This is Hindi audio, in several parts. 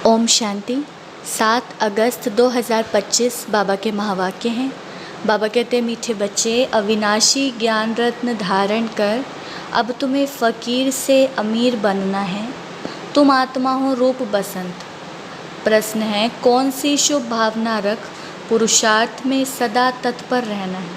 ओम शांति। 7 अगस्त 2025 बाबा के महावाक्य हैं। बाबा कहते हैं, मीठे बच्चे, अविनाशी ज्ञान रत्न धारण कर अब तुम्हें फ़कीर से अमीर बनना है। तुम आत्मा हो रूप बसंत। प्रश्न है, कौन सी शुभ भावना रख पुरुषार्थ में सदा तत्पर रहना है।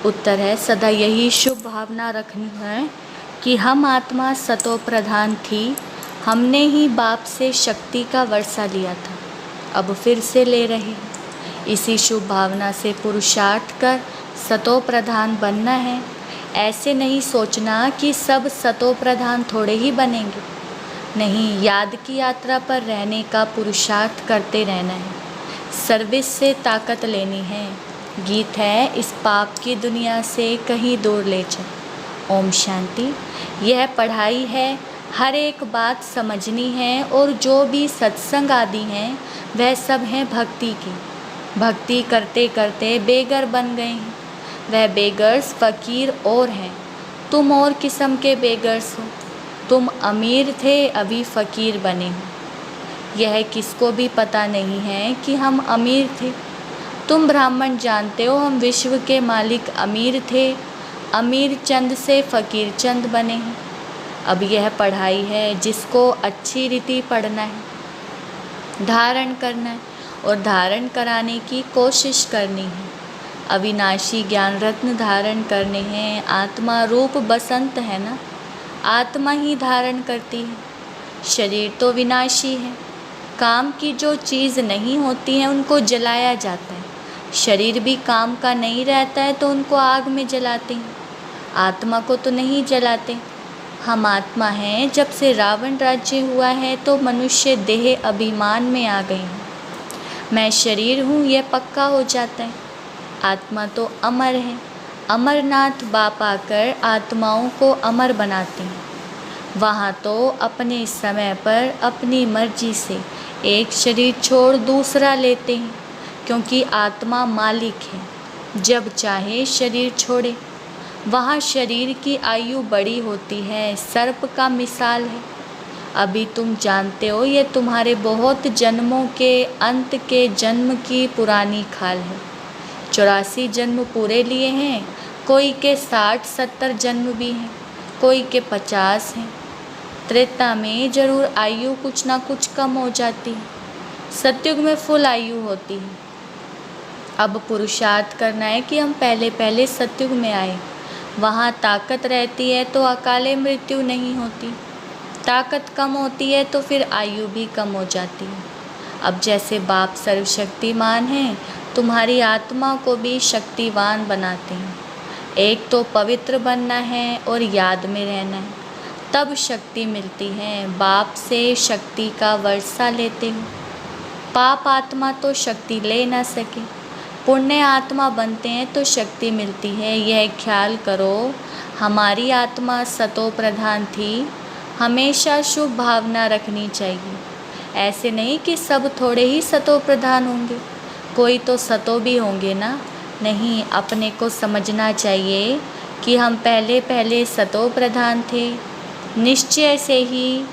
उत्तर है, सदा यही शुभ भावना रखनी है कि हम आत्मा सतो प्रधान थी, हमने ही बाप से शक्ति का वर्षा लिया था, अब फिर से ले रहे हैं। इसी शुभ भावना से पुरुषार्थ कर सतो प्रधान बनना है। ऐसे नहीं सोचना कि सब सतो प्रधान थोड़े ही बनेंगे। नहीं, याद की यात्रा पर रहने का पुरुषार्थ करते रहना है। सर्विस से ताकत लेनी है। गीत है, इस पाप की दुनिया से कहीं दूर ले जाए। ओम शांति। यह पढ़ाई है, हर एक बात समझनी है और जो भी सत्संग आदि हैं वह सब हैं भक्ति की। भक्ति करते करते बेगर बन गए हैं। वह बेगर्स फ़कीर और हैं। तुम और किस्म के बेगर्स हो। तुम अमीर थे, अभी फ़कीर बने हो। यह किसको भी पता नहीं है कि हम अमीर थे। तुम ब्राह्मण जानते हो, हम विश्व के मालिक अमीर थे, अमीर चंद से फ़कीर चंद बने हैं। अब यह पढ़ाई है जिसको अच्छी रीति पढ़ना है, धारण करना है और धारण कराने की कोशिश करनी है। अविनाशी ज्ञान रत्न धारण करने हैं। आत्मा रूप बसंत है ना, आत्मा ही धारण करती है। शरीर तो विनाशी है। काम की जो चीज़ नहीं होती है उनको जलाया जाता है। शरीर भी काम का नहीं रहता है तो उनको आग में जलाते हैं। आत्मा को तो नहीं जलाते। हम आत्मा हैं। जब से रावण राज्य हुआ है तो मनुष्य देह अभिमान में आ गए हैं। मैं शरीर हूँ यह पक्का हो जाता है। आत्मा तो अमर है। अमरनाथ बाप आकर आत्माओं को अमर बनाते हैं। वहाँ तो अपने समय पर अपनी मर्जी से एक शरीर छोड़ दूसरा लेते हैं, क्योंकि आत्मा मालिक है, जब चाहे शरीर छोड़े। वहाँ शरीर की आयु बड़ी होती है, सर्प का मिसाल है। अभी तुम जानते हो ये तुम्हारे बहुत जन्मों के अंत के जन्म की पुरानी खाल है। 84 जन्म पूरे लिए हैं। कोई के 60-70 जन्म भी हैं, कोई के 50 हैं। त्रेता में जरूर आयु कुछ ना कुछ कम हो जाती है। सतयुग में फुल आयु होती है। अब पुरुषार्थ करना है कि हम पहले पहले सतयुग में आए। वहाँ ताकत रहती है तो अकाले मृत्यु नहीं होती। ताकत कम होती है तो फिर आयु भी कम हो जाती है। अब जैसे बाप सर्वशक्तिमान हैं, तुम्हारी आत्मा को भी शक्तिवान बनाते हैं। एक तो पवित्र बनना है और याद में रहना है, तब शक्ति मिलती है। बाप से शक्ति का वर्षा लेते हो। पाप आत्मा तो शक्ति ले ना सके। पुण्य आत्मा बनते हैं तो शक्ति मिलती है। यह ख्याल करो, हमारी आत्मा सतो प्रधान थी। हमेशा शुभ भावना रखनी चाहिए। ऐसे नहीं कि सब थोड़े ही सतो प्रधान होंगे, कोई तो सतो भी होंगे ना। नहीं, अपने को समझना चाहिए कि हम पहले पहले सतो प्रधान थे, निश्चय से ही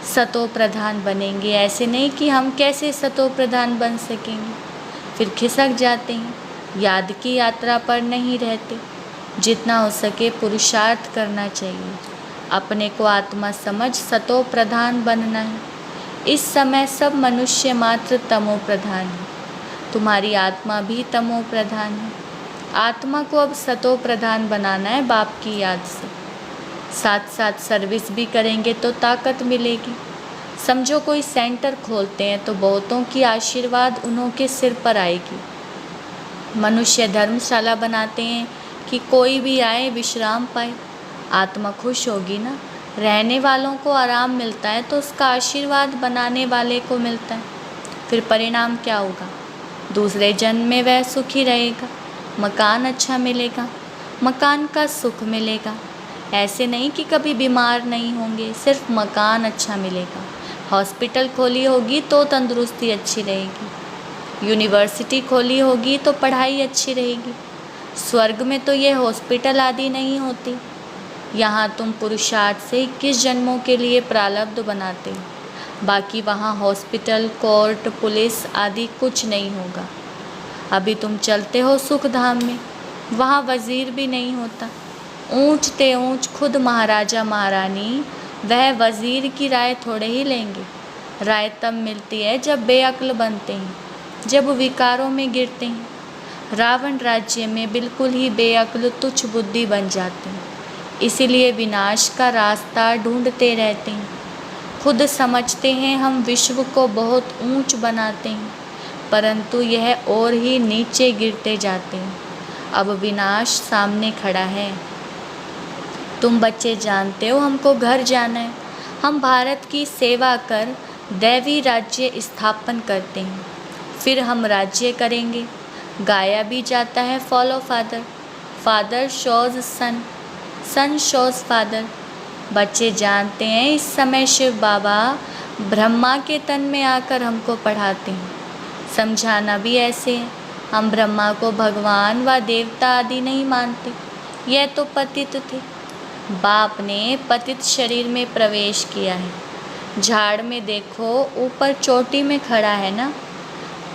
सतो प्रधान बनेंगे। ऐसे नहीं कि हम कैसे सतो प्रधान बन सकेंगे, फिर खिसक जाते हैं, याद की यात्रा पर नहीं रहते। जितना हो सके पुरुषार्थ करना चाहिए। अपने को आत्मा समझ सतो प्रधान बनना है। इस समय सब मनुष्य मात्र तमो प्रधान है। तुम्हारी आत्मा भी तमो प्रधान है। आत्मा को अब सतो प्रधान बनाना है बाप की याद से। साथ साथ सर्विस भी करेंगे तो ताकत मिलेगी। समझो कोई सेंटर खोलते हैं तो बहुतों की आशीर्वाद उन्हों के सिर पर आएगी। मनुष्य धर्मशाला बनाते हैं कि कोई भी आए विश्राम पाए। आत्मा खुश होगी ना। रहने वालों को आराम मिलता है तो उसका आशीर्वाद बनाने वाले को मिलता है। फिर परिणाम क्या होगा? दूसरे जन्म में वह सुखी रहेगा, मकान अच्छा मिलेगा, मकान का सुख मिलेगा। ऐसे नहीं कि कभी बीमार नहीं होंगे, सिर्फ मकान अच्छा मिलेगा। हॉस्पिटल खोली होगी तो तंदुरुस्ती अच्छी रहेगी। यूनिवर्सिटी खोली होगी तो पढ़ाई अच्छी रहेगी। स्वर्ग में तो ये हॉस्पिटल आदि नहीं होती। यहाँ तुम पुरुषार्थ से 21 जन्मों के लिए प्रारब्ध बनाते हो। बाकी वहाँ हॉस्पिटल, कोर्ट, पुलिस आदि कुछ नहीं होगा। अभी तुम चलते हो सुख धाम में, वहाँ वज़ीर भी नहीं होता। ऊंच ते ऊंच खुद महाराजा महारानी वह वज़ीर की राय थोड़े ही लेंगे। राय तब मिलती है जब बेअक्ल बनते हैं, जब विकारों में गिरते हैं। रावण राज्य में बिल्कुल ही बेअक्ल तुच्छ बुद्धि बन जाते हैं, इसीलिए विनाश का रास्ता ढूंढते रहते हैं। खुद समझते हैं हम विश्व को बहुत ऊंच बनाते हैं, परंतु यह और ही नीचे गिरते जाते हैं। अब विनाश सामने खड़ा है। तुम बच्चे जानते हो हमको घर जाना है। हम भारत की सेवा कर दैवी राज्य स्थापन करते हैं, फिर हम राज्य करेंगे। गाया भी जाता है फॉलो फादर, फादर शोज सन, सन शोज फादर। बच्चे जानते हैं इस समय शिव बाबा ब्रह्मा के तन में आकर हमको पढ़ाते हैं। समझाना भी ऐसे है। हम ब्रह्मा को भगवान व देवता आदि नहीं मानते, यह तो पतित थे। बाप ने पतित शरीर में प्रवेश किया है। झाड़ में देखो, ऊपर चोटी में खड़ा है ना।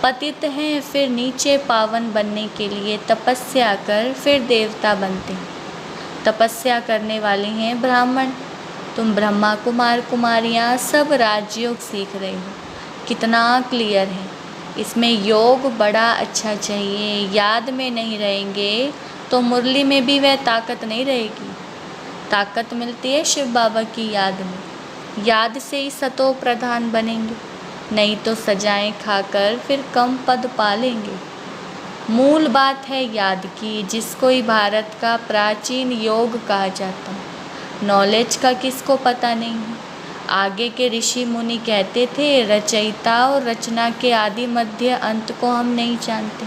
पतित हैं, फिर नीचे पावन बनने के लिए तपस्या कर फिर देवता बनते हैं। तपस्या करने वाले हैं ब्राह्मण। तुम ब्रह्मा कुमार कुमारियाँ सब राजयोग सीख रहे हो। कितना क्लियर है। इसमें योग बड़ा अच्छा चाहिए। याद में नहीं रहेंगे तो मुरली में भी वह ताकत नहीं रहेगी। ताकत मिलती है शिव बाबा की याद में। याद से ही सतो प्रधान बनेंगे, नहीं तो सजाएं खाकर फिर कम पद पालेंगे। मूल बात है याद की, जिसको ही भारत का प्राचीन योग कहा जाता है। नॉलेज का किसको पता नहीं है। आगे के ऋषि मुनि कहते थे रचयिता और रचना के आदि मध्य अंत को हम नहीं जानते।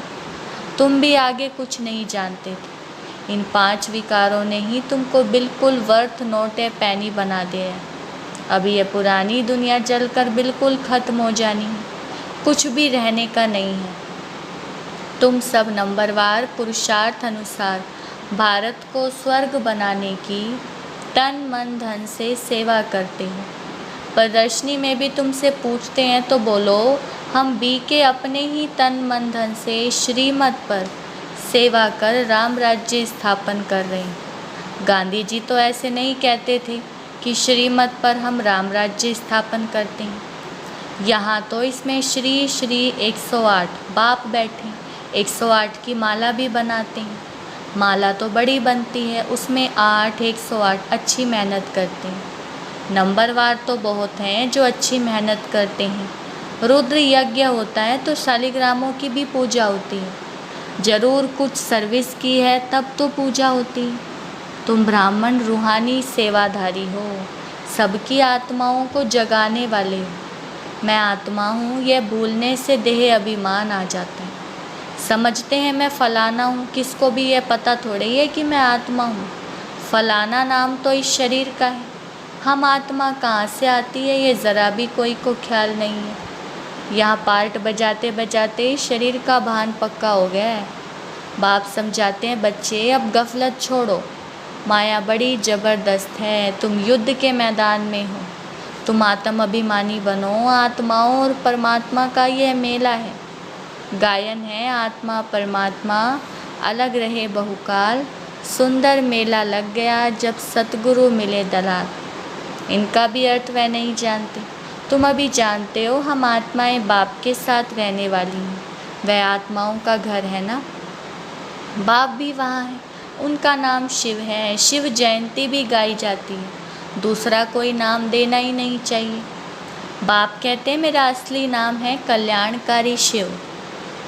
तुम भी आगे कुछ नहीं जानते थे। इन 5 विकारों ने ही तुमको बिल्कुल वर्थ नोट ए पैनी बना दिया। अभी यह पुरानी दुनिया जलकर बिल्कुल ख़त्म हो जानी है, कुछ भी रहने का नहीं है। तुम सब नंबरवार पुरुषार्थ अनुसार भारत को स्वर्ग बनाने की तन मन धन से सेवा करते हो। प्रदर्शनी में भी तुमसे पूछते हैं तो बोलो हम बी के अपने ही तन मन धन से श्रीमत पर सेवा कर राम राज्य स्थापन कर रहे हैं। गांधी जी तो ऐसे नहीं कहते थे कि श्रीमत पर हम राम राज्य स्थापन करते हैं। यहाँ तो इसमें श्री श्री 108 बाप बैठे, 108 की माला भी बनाते हैं। माला तो बड़ी बनती है, उसमें 8 108 अच्छी मेहनत करते हैं। नंबरवार तो बहुत हैं जो अच्छी मेहनत करते हैं। रुद्र यज्ञ होता है तो शालिग्रामों की भी पूजा होती है। ज़रूर कुछ सर्विस की है तब तो पूजा होती है। तुम ब्राह्मण रूहानी सेवाधारी हो, सबकी आत्माओं को जगाने वाले हो। मैं आत्मा हूँ, यह भूलने से देह अभिमान आ जाता है। समझते हैं मैं फलाना हूँ, किसको भी यह पता थोड़ी है कि मैं आत्मा हूँ। फलाना नाम तो इस शरीर का है, हम आत्मा कहाँ से आती है ये ज़रा भी कोई को ख्याल नहीं है। यहाँ पार्ट बजाते बजाते शरीर का भान पक्का हो गया है। बाप समझाते हैं बच्चे अब गफलत छोड़ो, माया बड़ी ज़बरदस्त है। तुम युद्ध के मैदान में हो, तुम आत्म अभिमानी बनो। आत्माओं और परमात्मा का यह मेला है। गायन है आत्मा परमात्मा अलग रहे बहुकाल, सुंदर मेला लग गया जब सतगुरु मिले दलाल। इनका भी अर्थ वह नहीं जानते। तुम अभी जानते हो हम आत्माएं बाप के साथ रहने वाली हैं। वह आत्माओं का घर है ना, बाप भी वहाँ है। उनका नाम शिव है। शिव जयंती भी गाई जाती है, दूसरा कोई नाम देना ही नहीं चाहिए। बाप कहते हैं मेरा असली नाम है कल्याणकारी शिव।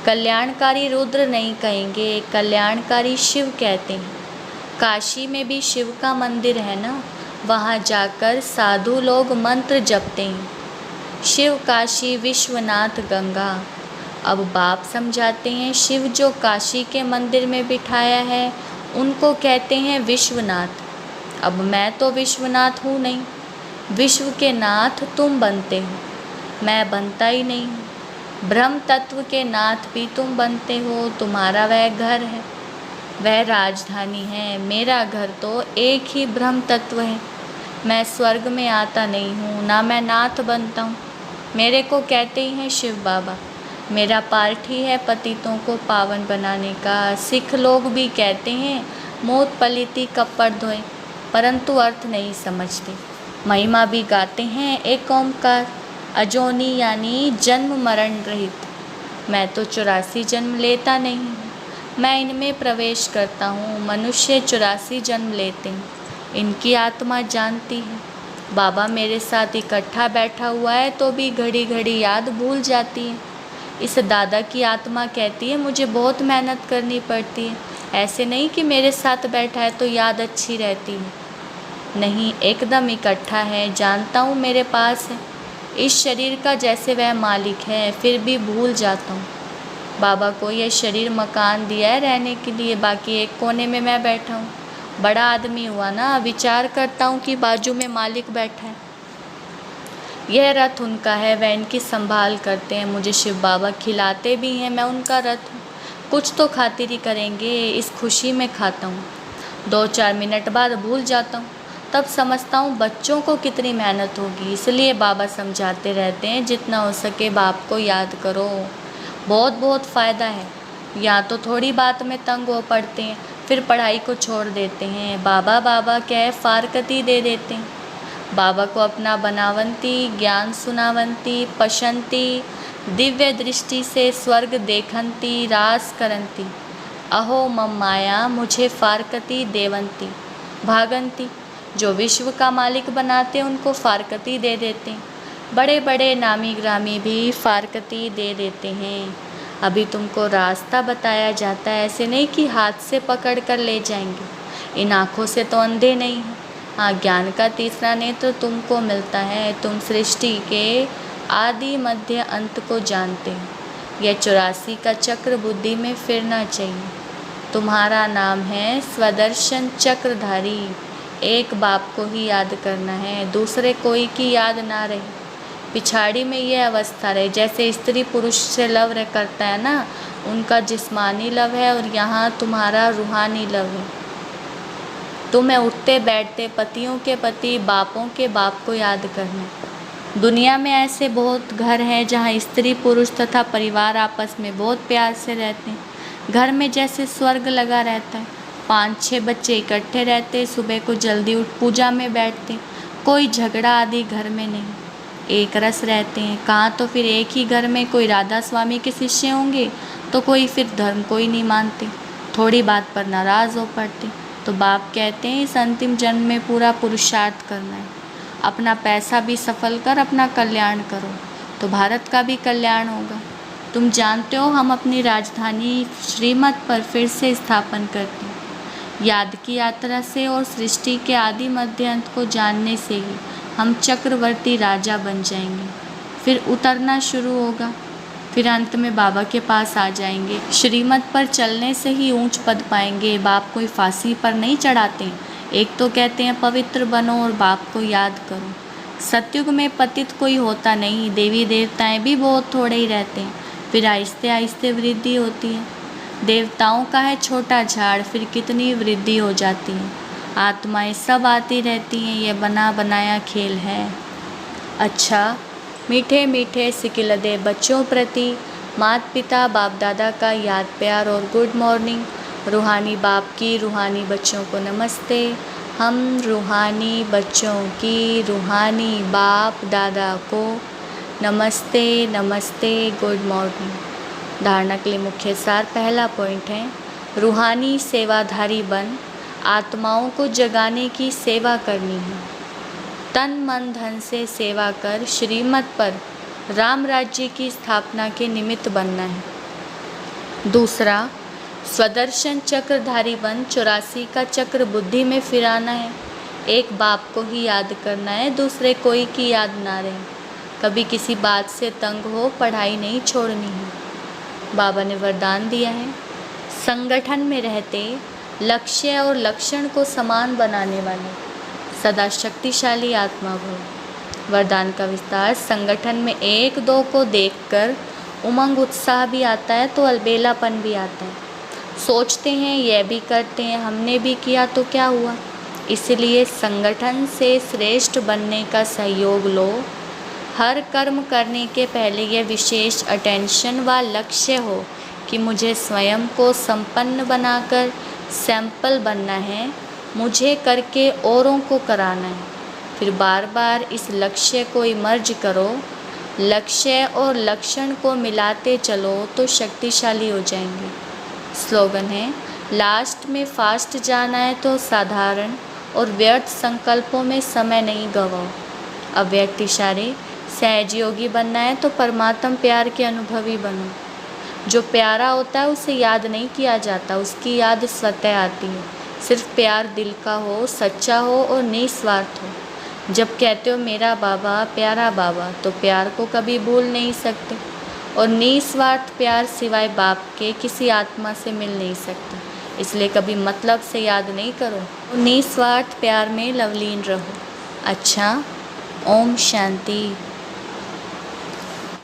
कल्याणकारी रुद्र नहीं कहेंगे, कल्याणकारी शिव कहते हैं। काशी में भी शिव का मंदिर है ना, वहाँ जाकर साधु लोग मंत्र जपते हैं। शिव काशी विश्वनाथ गंगा। अब बाप समझाते हैं शिव जो काशी के मंदिर में बिठाया है उनको कहते हैं विश्वनाथ। अब मैं तो विश्वनाथ हूँ नहीं, विश्व के नाथ तुम बनते हो, मैं बनता ही नहीं हूँ। ब्रह्म तत्व के नाथ भी तुम बनते हो। तुम्हारा वह घर है, वह राजधानी है। मेरा घर तो एक ही ब्रह्म तत्व है। मैं स्वर्ग में आता नहीं हूँ, ना मैं नाथ बनता हूँ। मेरे को कहते ही हैं शिव बाबा। मेरा पार्ट ही है पतितों को पावन बनाने का। सिख लोग भी कहते हैं मोत पलिती कपड़ धोए, परंतु अर्थ नहीं समझते। महिमा भी गाते हैं एक ओमकार, अजोनी यानी जन्म मरण रहित। मैं तो 84 जन्म लेता नहीं हूँ, मैं इनमें प्रवेश करता हूँ। मनुष्य 84 जन्म लेते हैं, इनकी आत्मा जानती है। बाबा मेरे साथ इकट्ठा बैठा हुआ है तो भी घड़ी घड़ी याद भूल जाती है। इस दादा की आत्मा कहती है मुझे बहुत मेहनत करनी पड़ती है। ऐसे नहीं कि मेरे साथ बैठा है तो याद अच्छी रहती है, नहीं, एकदम इकट्ठा है, जानता हूँ मेरे पास है। इस शरीर का जैसे वह मालिक है, फिर भी भूल जाता हूँ। बाबा को यह शरीर मकान दिया है रहने के लिए, बाकी एक कोने में मैं बैठा हूँ। बड़ा आदमी हुआ ना, विचार करता हूँ कि बाजू में मालिक बैठा है। यह रथ उनका है, वह इनकी संभाल करते हैं। मुझे शिव बाबा खिलाते भी हैं, मैं उनका रथ हूँ। कुछ तो खातिरी करेंगे, इस खुशी में खाता हूँ। 2-4 मिनट बाद भूल जाता हूँ, तब समझता हूँ बच्चों को कितनी मेहनत होगी। इसलिए बाबा समझाते रहते हैं जितना हो सके बाप को याद करो, बहुत बहुत फ़ायदा है। या तो थोड़ी बात में तंग हो पड़ते हैं, फिर पढ़ाई को छोड़ देते हैं। बाबा बाबा कह फारकती दे देते हैं। बाबा को अपना बनावंती, ज्ञान सुनावंती, पशंती, दिव्य दृष्टि से स्वर्ग देखंती, रास करंती। अहो मम माया मुझे फारकती देवंती, भागंती। जो विश्व का मालिक बनाते हैं उनको फारकती दे देते हैं। बड़े बड़े नामी ग्रामी भी फारकती दे देते हैं। अभी तुमको रास्ता बताया जाता है, ऐसे नहीं कि हाथ से पकड़ कर ले जाएंगे। इन आँखों से तो अंधे नहीं हैं। हाँ, ज्ञान का तीसरा नेत्र तुमको मिलता है। तुम सृष्टि के आदि मध्य अंत को जानते हो। यह 84 का चक्र बुद्धि में फिरना चाहिए। तुम्हारा नाम है स्वदर्शन चक्रधारी। एक बाप को ही याद करना है, दूसरे कोई की याद ना रहे। पिछाड़ी में यह अवस्था रहे, जैसे स्त्री पुरुष से लव करता है ना, उनका जिस्मानी लव है और यहाँ तुम्हारा रूहानी लव है। तुम्हें उठते बैठते पतियों के पति, बापों के बाप को याद करना। दुनिया में ऐसे बहुत घर हैं जहाँ स्त्री पुरुष तथा परिवार आपस में बहुत प्यार से रहते हैं। घर में जैसे स्वर्ग लगा रहता है। 5-6 बच्चे इकट्ठे रहते, सुबह को जल्दी उठ पूजा में बैठते, कोई झगड़ा आदि घर में नहीं, एक रस रहते हैं। कहाँ तो फिर एक ही घर में कोई राधा स्वामी के शिष्य होंगे तो कोई फिर धर्म को ही नहीं मानते, थोड़ी बात पर नाराज़ हो पड़ते। तो बाप कहते हैं इस अंतिम जन्म में पूरा पुरुषार्थ करना है। अपना पैसा भी सफल कर अपना कल्याण करो तो भारत का भी कल्याण होगा। तुम जानते हो हम अपनी राजधानी श्रीमत पर फिर से स्थापन करते हैं। याद की यात्रा से और सृष्टि के आदि मध्य अंत को जानने से ही हम चक्रवर्ती राजा बन जाएंगे। फिर उतरना शुरू होगा, फिर अंत में बाबा के पास आ जाएंगे। श्रीमत पर चलने से ही ऊंच पद पाएंगे। बाप कोई फांसी पर नहीं चढ़ाते हैं। एक तो कहते हैं पवित्र बनो और बाप को याद करो। सतयुग में पतित कोई होता नहीं, देवी देवताएं भी बहुत थोड़े ही रहते हैं, फिर आहिस्ते आहिस्ते वृद्धि होती है। देवताओं का है छोटा झाड़, फिर कितनी वृद्धि हो जाती है। आत्माएं सब आती रहती हैं, यह बना बनाया खेल है। अच्छा, मीठे मीठे सिकिलदे बच्चों प्रति माता पिता बाप दादा का याद प्यार और गुड मॉर्निंग। रूहानी बाप की रूहानी बच्चों को नमस्ते। हम रूहानी बच्चों की रूहानी बाप दादा को नमस्ते नमस्ते, गुड मॉर्निंग। धारणा के लिए मुख्य सार। पहला पॉइंट है रूहानी सेवाधारी बन आत्माओं को जगाने की सेवा करनी है। तन मन धन से सेवा कर श्रीमत पर राम राज्य की स्थापना के निमित्त बनना है। दूसरा, स्वदर्शन चक्रधारी बन 84 का चक्र बुद्धि में फिराना है। एक बाप को ही याद करना है, दूसरे कोई की याद ना रहे। कभी किसी बात से तंग हो, पढ़ाई नहीं छोड़नी है। बाबा ने वरदान दिया है संगठन में रहते लक्ष्य और लक्षण को समान बनाने वाले सदा शक्तिशाली आत्मा भव। वरदान का विस्तार। संगठन में 1-2 को देखकर उमंग उत्साह भी आता है तो अलबेलापन भी आता है। सोचते हैं यह भी करते हैं, हमने भी किया तो क्या हुआ। इसलिए संगठन से श्रेष्ठ बनने का सहयोग लो। हर कर्म करने के पहले यह विशेष अटेंशन व लक्ष्य हो कि मुझे स्वयं को संपन्न बनाकर सैंपल बनना है, मुझे करके औरों को कराना है। फिर बार बार इस लक्ष्य को इमर्ज करो, लक्ष्य और लक्षण को मिलाते चलो तो शक्तिशाली हो जाएंगे। स्लोगन है, लास्ट में फास्ट जाना है तो साधारण और व्यर्थ संकल्पों में समय नहीं गवाओ। अव्यक्त इशारे, सहजयोगी बनना है तो परमात्म प्यार के अनुभवी बनो। जो प्यारा होता है उसे याद नहीं किया जाता, उसकी याद स्वतः आती है। सिर्फ प्यार दिल का हो, सच्चा हो और निस्वार्थ हो। जब कहते हो मेरा बाबा, प्यारा बाबा, तो प्यार को कभी भूल नहीं सकते। और निस्वार्थ प्यार सिवाय बाप के किसी आत्मा से मिल नहीं सकता। इसलिए कभी मतलब से याद नहीं करो, निस्वार्थ प्यार में लवलीन रहो। अच्छा, ओम शांति।